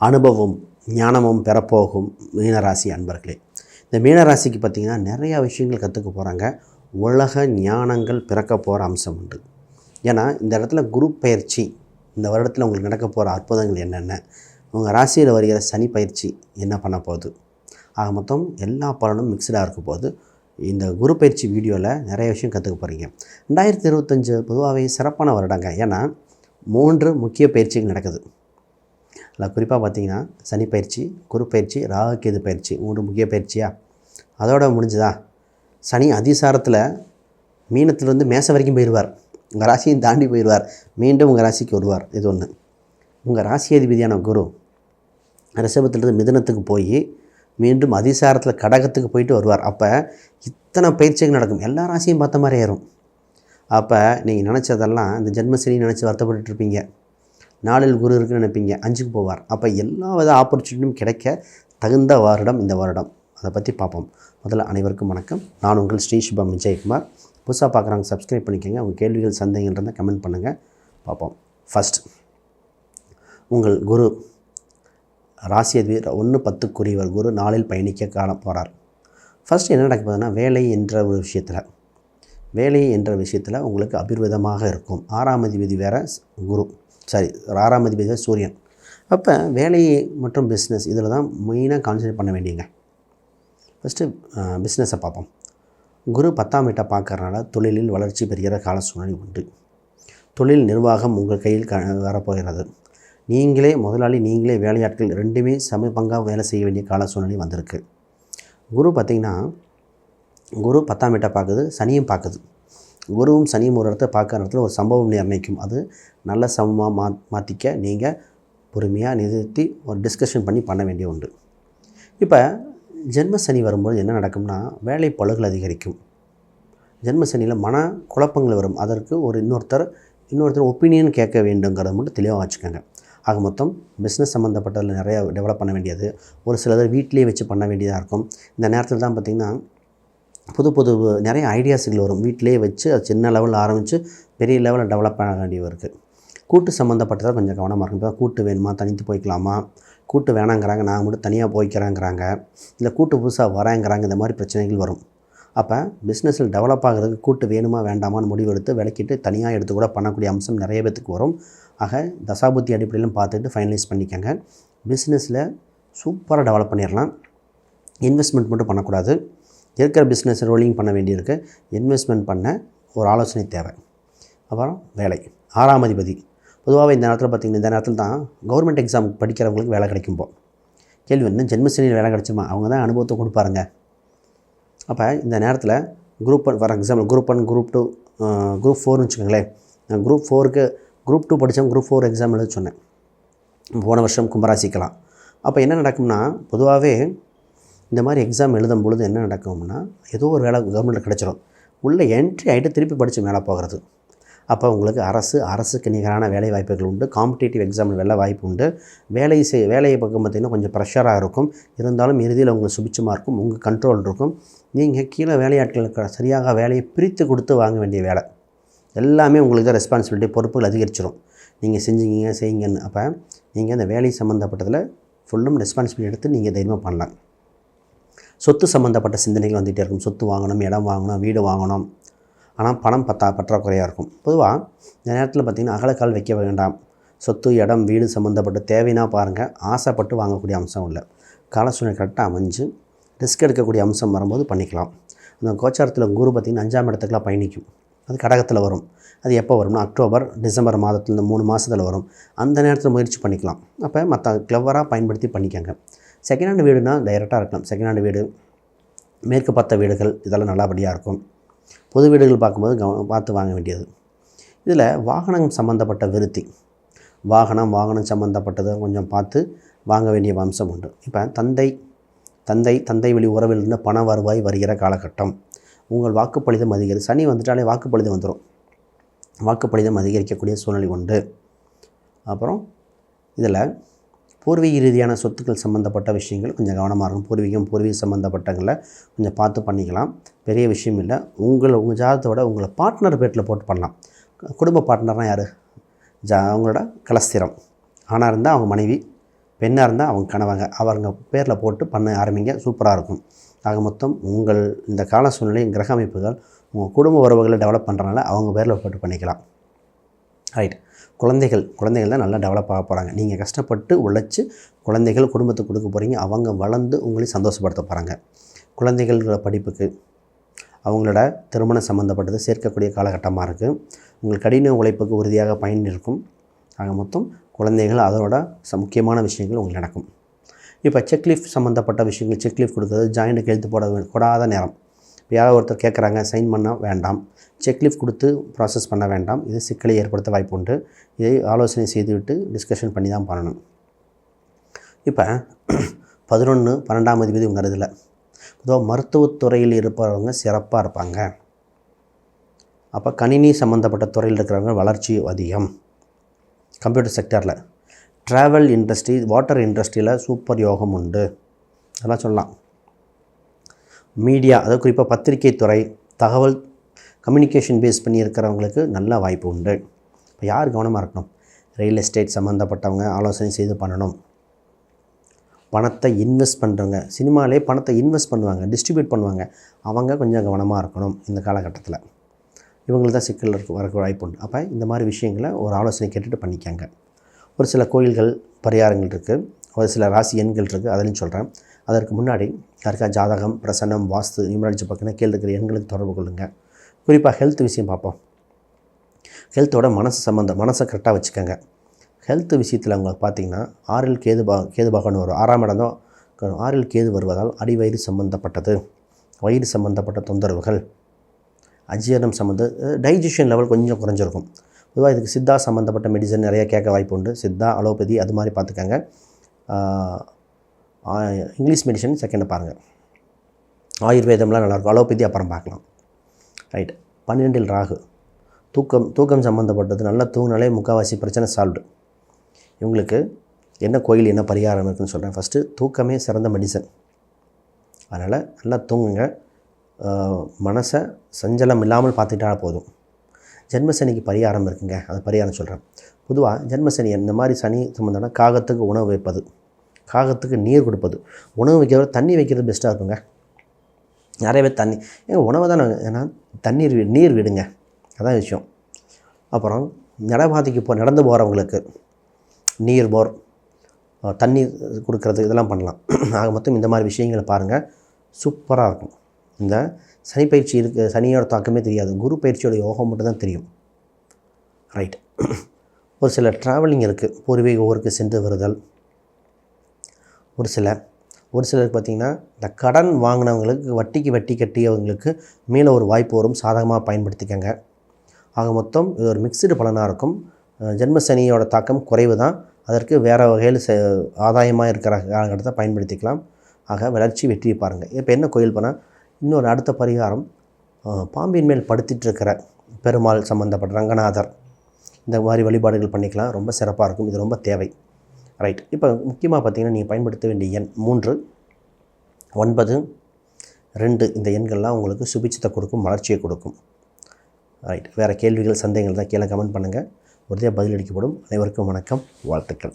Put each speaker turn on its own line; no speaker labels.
அனுபவம் ஞானமும் பெறப்போகும் மீனராசி அன்பர்களே. இந்த மீனராசிக்கு பார்த்திங்கன்னா நிறையா விஷயங்கள் கற்றுக்க போகிறாங்க. உலக ஞானங்கள் பிறக்க போகிற அம்சம் உண்டு. ஏன்னா இந்த இடத்துல குரு பயிற்சி இந்த வருடத்தில் உங்களுக்கு நடக்க போகிற அற்புதங்கள் என்னென்ன, உங்கள் ராசியில் வருகிற சனி பயிற்சி என்ன பண்ண போகுது, ஆக மொத்தம் எல்லா பலனும் மிக்சடாக இருக்க போது இந்த குரு பயிற்சி வீடியோவில் நிறைய விஷயம் கற்றுக்க போகிறீங்க. 2025 பொதுவாகவே சிறப்பான வருடங்க. ஏன்னா 3 முக்கிய பயிற்சிகள் நடக்குது. அதில் குறிப்பாக பார்த்திங்கன்னா சனி பயிற்சி, குரு பயிற்சி, ராகு கேது பயிற்சி 3 முக்கிய பயிற்சியாக அதோட முடிஞ்சுதா. சனி அதிசாரத்தில் மீனத்திலிருந்து மேசம் வரைக்கும் போயிடுவார், உங்கள் ராசியை தாண்டி போயிடுவார், மீண்டும் உங்கள் ராசிக்கு வருவார். இது ஒன்று. உங்கள் ராசி அதிபதியான குரு ரிஷபத்திலிருந்து மிதுனத்துக்கு போய் மீண்டும் அதிசாரத்தில் கடகத்துக்கு போயிட்டு வருவார். அப்போ இத்தனை பயிற்சிகள் நடக்கும், எல்லா ராசியும் பார்த்த மாதிரி ஏறும். அப்போ நீங்கள் நினச்சதெல்லாம் இந்த ஜென்மசனி நினச்சி வருத்தப்பட்டுருப்பீங்க. 4 குரு இருக்குன்னு நினைப்பீங்க, 5க்கு போவார். அப்போ எல்லா வித ஆப்பர்ச்சுனிட்டியும் கிடைக்க தகுந்த வருடம் இந்த வருடம். அதை பற்றி பார்ப்போம். முதல்ல அனைவருக்கும் வணக்கம். நான் உங்கள் ஸ்ரீ சுபம் விஜயகுமார். புதுசாக பார்க்குறாங்க சப்ஸ்கிரைப் பண்ணிக்கோங்க. உங்கள் கேள்விகள் சந்தேகங்கள் இருந்தால் கமெண்ட் பண்ணுங்கள், பார்ப்போம். ஃபஸ்ட், உங்கள் குரு ராசி அதிபதி 1-10 குரு 4 பயணிக்க காண போகிறார். ஃபஸ்ட்டு என்ன நடக்க போகுதுன்னா, வேலை என்ற விஷயத்தில் உங்களுக்கு அபிர்விதமாக இருக்கும். 6ஆம் அதிபதி வேறு குரு, 6ஆம் அதிபதி வேறு சூரியன். அப்போ வேலை மற்றும் பிஸ்னஸ் இதில் தான் மெயினாக கான்சன்ட்ரேட் பண்ண வேண்டியங்க. ஃபஸ்ட்டு பிஸ்னஸை பார்ப்போம். குரு 10ஆம் வீட்டை பார்க்கறனால தொழிலில் வளர்ச்சி பெறுகிற கால சூழ்நிலை உண்டு. தொழில் நிர்வாகம் உங்கள் கையில் வரப்போகிறது. நீங்களே முதலாளி, நீங்களே வேலையாட்கள், ரெண்டுமே பங்காக வேலை செய்ய வேண்டிய கால சூழ்நிலை வந்திருக்கு. குரு பார்த்திங்கன்னா குரு 10ஆம் வீட்டை பார்க்குது, சனியும் பார்க்குது. குருவும் சனியும் ஒரு இடத்த பார்க்குற இடத்துல ஒரு சம்பவம் நிர்ணயிக்கும். அது நல்ல சமமாக மாற்றிக்க நீங்கள் பொறுமையாக நிறுத்தி ஒரு டிஸ்கஷன் பண்ண வேண்டிய உண்டு. இப்போ ஜென்ம சனி வரும்போது என்ன நடக்கும்னா, வேலை பளுகள் அதிகரிக்கும். ஜென்ம சனியில் மன குழப்பங்கள் வரும். அதற்கு இன்னொருத்தர் ஒப்பீனியன் கேட்க வேண்டுங்கிறத மட்டும் தெளிவாக வச்சுக்கோங்க. ஆக மொத்தம் பிஸ்னஸ் சம்மந்தப்பட்டதில் நிறையா டெவலப் பண்ண வேண்டியது, ஒரு சிலர் வீட்டிலேயே வச்சு பண்ண வேண்டியதாக இருக்கும். இந்த நேரத்தில் தான் பார்த்திங்கன்னா புது நிறைய ஐடியாஸுகள் வரும். வீட்டிலேயே வச்சு அது சின்ன லெவலில் ஆரம்பித்து பெரிய லெவலில் டெவலப் பண்ண வேண்டியது இருக்குது. கூட்டு சம்மந்தப்பட்டதாக கொஞ்சம் கவனமாக இருக்கும். இப்போ கூட்டு வேணுமா, தனித்து போய்க்கலாமா, கூட்டு வேணாங்கிறாங்க, நான் மட்டும் தனியாக போய்க்கிறேங்கிறாங்க, இல்லை கூட்டு புதுசாக வரேங்கிறாங்க. இந்த மாதிரி பிரச்சனைகள் வரும். அப்போ பிஸ்னஸில் டெவலப் ஆகிறதுக்கு கூட்டு வேணுமா வேண்டாமான்னு முடிவெடுத்து விளக்கிட்டு தனியாக எடுத்து கூட பண்ணக்கூடிய அம்சம் நிறைய பேத்துக்கு வரும். ஆக தசாபுத்தி அடிப்படையிலும் பார்த்துட்டு ஃபைனலைஸ் பண்ணிக்கோங்க. பிஸ்னஸில் சூப்பராக டெவலப் பண்ணிடலாம். இன்வெஸ்ட்மெண்ட் மட்டும் பண்ணக்கூடாது. இருக்கிற பிஸ்னஸ் ரோலிங் பண்ண வேண்டியிருக்கு. இன்வெஸ்ட்மெண்ட் பண்ண ஒரு ஆலோசனை தேவை. அப்புறம் வேலை 6ஆம் அதிபதி பொதுவாகவே இந்த நேரத்தில் பார்த்திங்கன்னா, இந்த நேரத்தில் தான் கவர்மெண்ட் எக்ஸாம் படிக்கிறவங்களுக்கு வேலை கிடைக்கும். கேள்வி என்ன, ஜென்மசனியில் வேலை கிடைச்சுமா? அவங்க தான் அனுபவத்தை கொடுப்பாருங்க. அப்போ இந்த நேரத்தில் group 1 for example group 1, group 2, group 4ன்னு வச்சுக்கோங்களேன். நான் குரூப் 2 படித்தவங்க குரூப் 4 எக்ஸாம் எழுத சொன்னேன் போன வருஷம் கும்பராசிக்கலாம். அப்போ என்ன நடக்கும்னா, பொதுவாகவே இந்த மாதிரி எக்ஸாம் எழுதும் பொழுது என்ன நடக்கும்னா, ஏதோ ஒரு வேலை கவர்மெண்ட்டில் கிடச்சிடும். உள்ளே என்ட்ரி ஆகிட்டு திருப்பி படித்து மேலே போகிறது. அப்போ உங்களுக்கு அரசுக்கு நிகரான வேலை வாய்ப்புகள் உண்டு. காம்படிட்டிவ் எக்ஸாமில் வேலை வாய்ப்பு உண்டு. வேலையை பக்கம் பார்த்திங்கன்னா கொஞ்சம் ப்ரெஷராக இருக்கும். இருந்தாலும் இறுதியில் உங்களுக்கு சுபிச்சமாக இருக்கும், உங்கள் கண்ட்ரோல் இருக்கும். நீங்கள் கீழே வேலையாட்களுக்கு சரியாக வேலையை பிரித்து கொடுத்து வாங்க வேண்டிய வேலை எல்லாமே உங்களுக்கு தான் ரெஸ்பான்சிபிலிட்டி, பொறுப்புகள் அதிகரிச்சிடும். நீங்கள் செய்யுங்கன்னு. அப்போ நீங்கள் அந்த வேலை சம்மந்தப்பட்டதில் ஃபுல்லும் ரெஸ்பான்சிபிலிட்டி எடுத்து நீங்கள் தைரியமாக பண்ணலாம். சொத்து சம்மந்தப்பட்ட சிந்தனைகள் வந்துகிட்டே இருக்கும். சொத்து வாங்கணும், இடம் வாங்கணும், வீடு வாங்கணும். ஆனால் பணம் பற்றாக்குறையாக இருக்கும். பொதுவாக இந்த நேரத்தில் பார்த்திங்கன்னா அகலக்கால் வைக்க வேண்டாம். சொத்து, இடம், வீடு சம்மந்தப்பட்ட தேவைன்னா பாருங்கள். ஆசைப்பட்டு வாங்கக்கூடிய அம்சம் இல்லை. கால சூழ்நிலை கரெக்டாக அமைஞ்சு ரிஸ்க் எடுக்கக்கூடிய அம்சம் வரும்போது பண்ணிக்கலாம். அந்த கோச்சாரத்தில் குரு பார்த்திங்கன்னா 5ஆம் இடத்துக்குலாம் பயணிக்கும். அது கடகத்தில் வரும். அது எப்போ வரும்னா, அக்டோபர், டிசம்பர் மாதத்தில் இந்த 3 மாதத்தில் வரும். அந்த நேரத்தில் முயற்சி பண்ணிக்கலாம். அப்போ மற்ற கிளவராக பயன்படுத்தி பண்ணிக்கோங்க. செகண்ட் ஹேண்ட் வீடுனா டைரெக்டாக இருக்கலாம். செகண்ட் ஹேண்ட் வீடு, மேற்கு பார்த்த வீடுகள் இதெல்லாம் நல்லபடியாக இருக்கும். பொது வீடுகள் பார்க்கும்போது பார்த்து வாங்க வேண்டியது. இதில் வாகனம் சம்மந்தப்பட்ட விருத்தி, வாகனம் சம்மந்தப்பட்டதை கொஞ்சம் பார்த்து வாங்க வேண்டிய அம்சம் உண்டு. இப்போ தந்தை வழி உறவில் இருந்த பண வருவாய் வருகிற காலகட்டம். உங்கள் வாக்குப்பளிதம் அதிகரிக்கும். சனி வந்துட்டாலே வாக்குப்பளிதம் வந்துடும். வாக்குப்பளிதம் அதிகரிக்கக்கூடிய சூழ்நிலை உண்டு. அப்புறம் இதில் பூர்வீக ரீதியான சொத்துக்கள் சம்மந்தப்பட்ட விஷயங்கள் கொஞ்சம் கவனமாக இருக்கும். பூர்வீக சம்மந்தப்பட்டங்களை கொஞ்சம் பார்த்து பண்ணிக்கலாம். பெரிய விஷயம் இல்லை. உங்கள் ஜாதகத்தை விட உங்களை பார்ட்னர் பேட்டில் போட்டு பண்ணலாம். குடும்ப பார்ட்னர்னால் யார்? அவங்களோட கலஸ்திரம். ஆணாக இருந்தால் அவங்க மனைவி, பெண்ணாக இருந்தால் அவங்க கணவங்க அவங்க பேரில் போட்டு பண்ண ஆரம்பிங்க, சூப்பராக இருக்கும். ஆக மொத்தம் உங்கள் இந்த கால சூழ்நிலை கிரக அமைப்புகள் உங்கள் குடும்ப உறவுகளை டெவலப் பண்ணுறனால அவங்க பேரில் போட்டு பண்ணிக்கலாம். ரைட். குழந்தைகள் தான் நல்லா டெவலப் ஆக போகிறாங்க. நீங்கள் கஷ்டப்பட்டு உழைச்சி குழந்தைகள் குடும்பத்துக்கு கொடுக்க போகிறீங்க. அவங்க வளர்ந்து உங்களையும் சந்தோஷப்படுத்த போகிறாங்க. குழந்தைகளோட படிப்புக்கு அவங்களோட திருமணம் சம்மந்தப்பட்டது சேர்க்கக்கூடிய காலகட்டமாக இருக்குது. உங்கள் கடின உழைப்புக்கு உறுதியாக பயன் இருக்கும். ஆக மொத்தம் குழந்தைகள் அதோட முக்கியமான விஷயங்கள் உங்களுக்கு நடக்கும். இப்போ செக்லீஃப் சம்மந்தப்பட்ட விஷயங்கள், செக்லீஃப் கொடுக்குறது, ஜாயிண்ட் கையெழுத்து போடாத நேரம். இப்போ யாராவது ஒருத்தர் கேட்குறாங்க, சைன் பண்ண வேண்டாம், செக்லீஃப் கொடுத்து ப்ராசஸ் பண்ண வேண்டாம். இது சிக்கலை ஏற்படுத்த வாய்ப்பு உண்டு. இதை ஆலோசனை செய்துவிட்டு டிஸ்கஷன் பண்ணி தான் பண்ணணும். இப்போ 11, 12ஆம் அதிபதி உங்கள் இதில் பொதுவாக மருத்துவத்துறையில் இருப்பவங்க சிறப்பாக இருப்பாங்க. அப்போ கணினி சம்மந்தப்பட்ட துறையில் இருக்கிறவங்க வளர்ச்சி அதிகம். கம்ப்யூட்டர் செக்டரில், ட்ராவல் இண்டஸ்ட்ரி, வாட்டர் இண்டஸ்ட்ரியில் சூப்பர் யோகம் உண்டு, அதெல்லாம் சொல்லலாம். மீடியா, அதாவது குறிப்பாக பத்திரிகை துறை, தகவல் கம்யூனிகேஷன் பேஸ் பண்ணி இருக்கிறவங்களுக்கு நல்ல வாய்ப்பு உண்டு. இப்போ யார் கவனமாக இருக்கணும்? ரியல் எஸ்டேட் சம்மந்தப்பட்டவங்க ஆலோசனை செய்து பண்ணணும். பணத்தை இன்வெஸ்ட் பண்ணுறவங்க, சினிமாவிலே பணத்தை இன்வெஸ்ட் பண்ணுவாங்க, டிஸ்ட்ரிபியூட் பண்ணுவாங்க, அவங்க கொஞ்சம் கவனமாக இருக்கணும் இந்த காலகட்டத்தில். இவங்களுக்கு தான் சிக்கல் வரக்கு வாய்ப்பு உண்டு. அப்போ இந்த மாதிரி விஷயங்களை ஒரு ஆலோசனை கேட்டுட்டு பண்ணிக்காங்க. ஒரு சில கோயில்கள் பரிகாரங்கள் இருக்குது, ஒரு சில ராசி எண்கள் இருக்குது, அதுலேயும் சொல்கிறேன். அதற்கு முன்னாடி யாருக்கா ஜாதகம், பிரசன்னம், வாஸ்து, நியூமராலஜி பக்கம் கீழே இருக்கிற எண்களுக்கு தொடர்பு கொள்ளுங்கள். குறிப்பாக ஹெல்த் விஷயம் பார்ப்போம். ஹெல்த்தோட மனசை கரெக்டாக வச்சுக்கோங்க. ஹெல்த் விஷயத்தில் அவங்களுக்கு பார்த்திங்கன்னா 6இல் கேது பகவான் வரும். 6ஆம் இடம் தான். 6இல் கேது வருவதால் அடிவயிறு சம்மந்தப்பட்டது, வயிறு சம்மந்தப்பட்ட தொந்தரவுகள், அஜீரணம் டைஜஷன் லெவல் கொஞ்சம் குறைஞ்சிருக்கும். பொதுவாக இதுக்கு சித்தா சம்மந்தப்பட்ட மெடிசன் நிறைய கேட்க வாய்ப்பு உண்டு. சித்தா, அலோபதி அது மாதிரி பார்த்துக்கங்க. இங்கிலீஷ் மெடிசன் செகண்ட் பாருங்கள். ஆயுர்வேதம்லாம் நல்லாயிருக்கும். அலோபதி அப்புறம் பார்க்கலாம். ரைட். 12இல் ராகு, தூக்கம் சம்மந்தப்பட்டது. நல்லா தூங்கினாலே முக்கால்வாசி பிரச்சனை சால்வ்டு. இவங்களுக்கு என்ன கோயில் என்ன பரிகாரம் இருக்குதுன்னு சொல்கிறேன். ஃபஸ்ட்டு தூக்கமே சிறந்த மெடிசன். அதனால் நல்லா தூங்குங்க. மனசை சஞ்சலம் இல்லாமல் பார்த்துக்கிட்டா போதும். ஜென்மசனிக்கு பரிகாரம் இருக்குங்க, அது பரிகாரம் சொல்கிறேன். பொதுவாக ஜென்மசனி இந்த மாதிரி சனி சம்மந்தம்னா காகத்துக்கு உணவு வைப்பது, காகத்துக்கு நீர் கொடுப்பது. உணவு வைக்கிறத தண்ணி வைக்கிறது பெஸ்ட்டாக இருக்குங்க. நிறைய பேர் தண்ணி உணவை தான் ஏன்னா நீர் விடுங்க, அதான் விஷயம். அப்புறம் நடைபாதைக்கு நடந்து போகிறவங்களுக்கு நீர் போர், தண்ணி கொடுக்கறது, இதெல்லாம் பண்ணலாம். ஆக மொத்தம் இந்த மாதிரி விஷயங்களை பாருங்கள், சூப்பராக இருக்கும். இந்த சனி பயிற்சி இருக்குது, சனியோட தாக்கமே தெரியாது, குரு பயிற்சியோட யோகம் மட்டும் தான் தெரியும். ரைட். ஒரு சில ட்ராவலிங் இருக்குது, பூர்வீக ஊருக்கு சென்று வருதல். ஒரு சிலருக்கு பார்த்திங்கன்னா இந்த கடன் வாங்கினவங்களுக்கு வட்டி கட்டியவங்களுக்கு மேலே ஒரு வாய்ப்பு வரும், சாதகமாக பயன்படுத்திக்கங்க. ஆக மொத்தம் இது ஒரு மிக்சடு பலனாக இருக்கும். ஜென்மசனியோட தாக்கம் குறைவு தான், அதற்கு வேறு வகையில் ஆதாயமாக இருக்கிற காலகட்டத்தை பயன்படுத்திக்கலாம். ஆக வளர்ச்சி வெற்றி பாருங்கள். இப்போ என்ன கோயில் போனால் இன்னொரு அடுத்த பரிகாரம், பாம்பின் மேல் படுத்திட்டு இருக்கிற பெருமாள் சம்மந்தப்பட்ட ரங்கநாதர், இந்த மாதிரி வழிபாடுகள் பண்ணிக்கலாம். ரொம்ப சிறப்பாக இருக்கும், இது ரொம்ப தேவை. ரைட். இப்போ முக்கியமாக பார்த்திங்கன்னா நீங்கள் பயன்படுத்த வேண்டிய எண் 3, 9, 2 இந்த எண்கள்லாம் உங்களுக்கு சுபிட்சத்தை கொடுக்கும், வளர்ச்சியை கொடுக்கும். ரைட். வேறு கேள்விகள், சந்தேகங்கள் தான் கீழே கமெண்ட் பண்ணுங்கள், உறுதியாக பதிலளிக்கப்படும். அனைவருக்கும் வணக்கம், வாழ்த்துக்கள்.